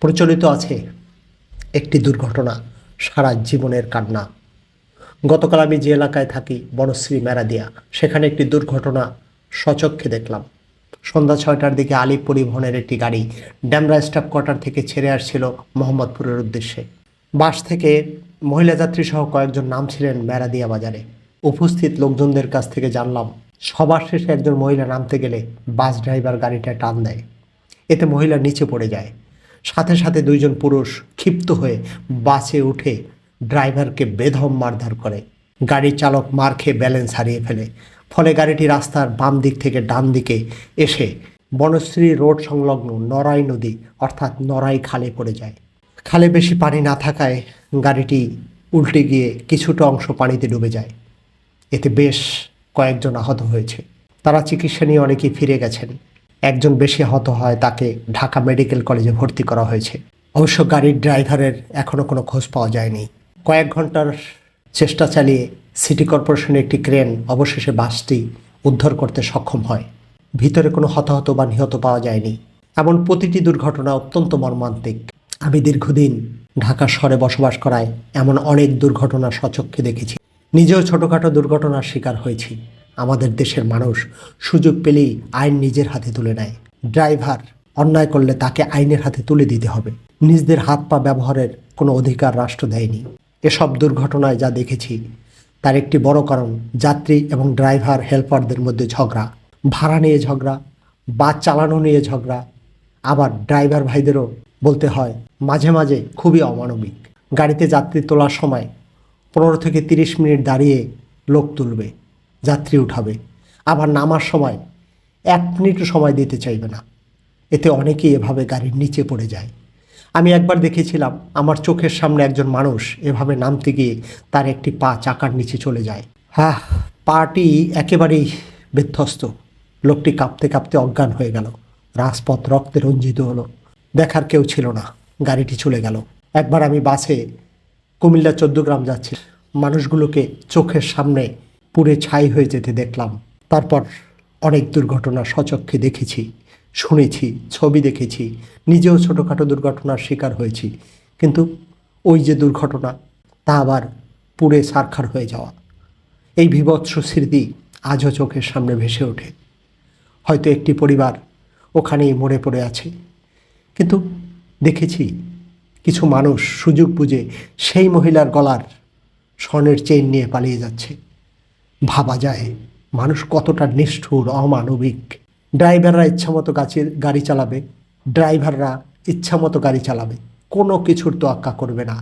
প্রচলিত আছে একটি দুর্ঘটনা সারা জীবনের কান্না। গতকাল আমি যে এলাকায় থাকি বনশ্রী মেরাদিয়া, সেখানে একটি দুর্ঘটনা সচক্ষে দেখলাম। সন্ধ্যা 6টার দিকে আলিপ পরিবহনের একটি গাড়ি ড্যামরা স্টাফ কোয়ার্টার থেকে ছেড়ে আসছিল মোহাম্মদপুরের উদ্দেশ্যে। বাস থেকে মহিলা যাত্রী সহ কয়েকজন নামছিলেন মেরাদিয়া বাজারে। উপস্থিত লোকজনদের কাছ থেকে জানলাম, সবার শেষে একজন মহিলা নামতে গেলে বাস ড্রাইভার গাড়িটা টান দেয়। এতে মহিলা নিচে পড়ে যায়। সাথে সাথে দুইজন পুরুষ ক্ষিপ্ত হয়ে বাসে উঠে ড্রাইভারকে বেধম মারধর করে। গাড়ির চালক মার খেয়ে ব্যালেন্স হারিয়ে ফেলে। ফলে গাড়িটি রাস্তার বাম দিক থেকে ডান দিকে এসে বনশ্রী রোড সংলগ্ন নড়াই নদী অর্থাৎ নড়াই খালে পড়ে যায়। খালে বেশি পানি না থাকায় গাড়িটি উল্টে গিয়ে কিছুটা অংশ পানিতে ডুবে যায়। এতে বেশ কয়েকজন আহত হয়েছে। তারা চিকিৎসা নিয়ে অনেকেই ফিরে গেছেন। একজন বেশি আহত হয়, তাকে ঢাকা মেডিকেল কলেজে ভর্তি করা হয়েছে। অবশ্য গাড়ির ড্রাইভারের এখনও কোনো খোঁজ পাওয়া যায়নি। কয়েক ঘন্টার চেষ্টা চালিয়ে সিটি কর্পোরেশনের একটি ক্রেন অবশেষে বাসটি উদ্ধার করতে সক্ষম হয়। ভিতরে কোনো হতাহত বা নিহত পাওয়া যায়নি। এমন প্রতিটি দুর্ঘটনা অত্যন্ত মর্মান্তিক। আমি দীর্ঘদিন ঢাকা শহরে বসবাস করায় এমন অনেক দুর্ঘটনা সচক্ষে দেখেছি। নিজেও ছোটোখাটো দুর্ঘটনার শিকার হয়েছি। আমাদের দেশের মানুষ সুযোগ পেলেই আইন নিজের হাতে তুলে নেয়। ড্রাইভার অন্যায় করলে তাকে আইনের হাতে তুলে দিতে হবে। নিজেদের হাত পা ব্যবহারের কোনো অধিকার রাষ্ট্র দেয়নি। এসব দুর্ঘটনায় যা দেখেছি তার একটি বড় কারণ যাত্রী এবং ড্রাইভার হেল্পারদের মধ্যে ঝগড়া, ভাড়া নিয়ে ঝগড়া, বাস চালানো নিয়ে ঝগড়া। আবার ড্রাইভার ভাইদেরও বলতে হয় মাঝে মাঝে খুবই অমানবিক। গাড়িতে যাত্রী তোলার সময় 15 থেকে 30 মিনিট দাঁড়িয়ে লোক তুলবে, যাত্রী উঠাবে, আবার নামার সময় 1 মিনিটও সময় দিতে চাইবে না। এতে অনেকেই এভাবে গাড়ির নিচে পড়ে যায়। আমি একবার দেখেছিলাম, আমার চোখের সামনে একজন মানুষ এভাবে নামতে গিয়ে তার একটি পা চাকার নিচে চলে যায়। পাটি একেবারেই বিধ্বস্ত। লোকটি কাঁপতে কাঁপতে অজ্ঞান হয়ে গেল। রাজপথ রক্তে রঞ্জিত হলো। দেখার কেউ ছিল না, গাড়িটি চলে গেল। একবার আমি বাসে কুমিল্লা 14 গ্রাম যাচ্ছি, মানুষগুলোকে চোখের সামনে পুড়ে ছাই হয়ে যেতে দেখলাম। তারপর অনেক দুর্ঘটনা সচক্ষে দেখেছি, শুনেছি, ছবি দেখেছি, নিজেও ছোটোখাটো দুর্ঘটনার শিকার হয়েছি। কিন্তু ওই যে দুর্ঘটনা, তা আবার পুড়ে ছারখার হয়ে যাওয়া, এই বীভৎস স্মৃতি আজও চোখের সামনে ভেসে ওঠে। হয়তো একটি পরিবার ওখানেই মরে পড়ে আছে, কিন্তু দেখেছি কিছু মানুষ সুযোগ বুঝে সেই মহিলার গলার স্বর্ণের চেইন নিয়ে পালিয়ে যাচ্ছে। ভাবা যায় মানুষ কতটা নিষ্ঠুর, অমানবিক। ড্রাইভাররা ইচ্ছামতো গাড়ি চালাবে, ড্রাইভাররা ইচ্ছামতো গাড়ি চালাবে, কোনো কিছুর তোয়াক্কা করবে না।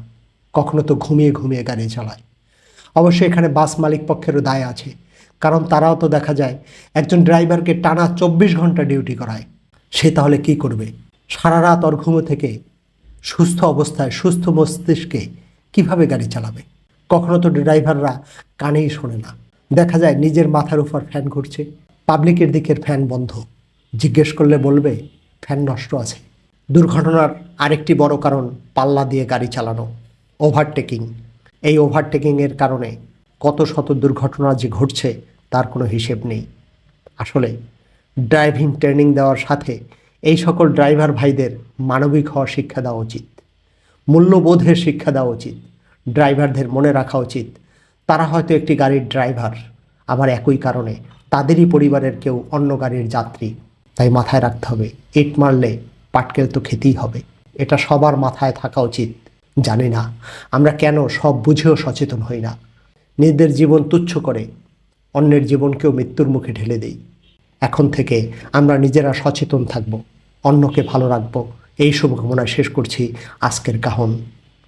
কখনো তো ঘুমিয়ে ঘুমিয়ে গাড়ি চালায়। অবশ্যই এখানে বাস মালিক পক্ষেরও দায় আছে, কারণ তারাও তো দেখা যায় একজন ড্রাইভারকে টানা 24 ঘন্টা ডিউটি করায়। সে তাহলে কি করবে? সারা রাত অর্ঘুমো থেকে সুস্থ অবস্থায় সুস্থ মস্তিষ্কে কিভাবে গাড়ি চালাবে? কখনো তো ড্রাইভাররা কানেই শোনে না। দেখা যায় নিজের মাথার উপর ফ্যান ঘুরছে, পাবলিকের দিকের ফ্যান বন্ধ। জিজ্ঞেস করলে বলবে ফ্যান নষ্ট আছে। দুর্ঘটনার আরেকটি বড় কারণ পাল্লা দিয়ে গাড়ি চালানো, ওভারটেকিং। এই ওভারটেকিংয়ের কারণে কত শত দুর্ঘটনা যে ঘটছে তার কোনো হিসেব নেই। আসলে ড্রাইভিং ট্রেনিং দেওয়ার সাথে এই সকল ড্রাইভার ভাইদের মানবিক হওয়ার শিক্ষা দেওয়া উচিত, মূল্যবোধের শিক্ষা দেওয়া উচিত। ড্রাইভারদের মনে রাখা উচিত তারা হয়তো একটি গাড়ির ড্রাইভার, আবার একই কারণে তাদেরই পরিবারের কেউ অন্য গাড়ির যাত্রী। তাই মাথায় রাখতে হবে, ইট মারলে পাটকেল তো খেতেই হবে। এটা সবার মাথায় থাকা উচিত। জানি না আমরা কেন সব বুঝেও সচেতন হই না। নিজেদের জীবন তুচ্ছ করে অন্যের জীবনকেও মৃত্যুর মুখে ঢেলে দেই। এখন থেকে আমরা নিজেরা সচেতন থাকব, অন্যকে ভালো রাখব। এই শুভকামনায় শেষ করছি আজকের কাহন।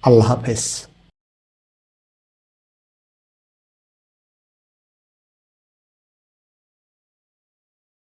আল্লাহ হাফেজ।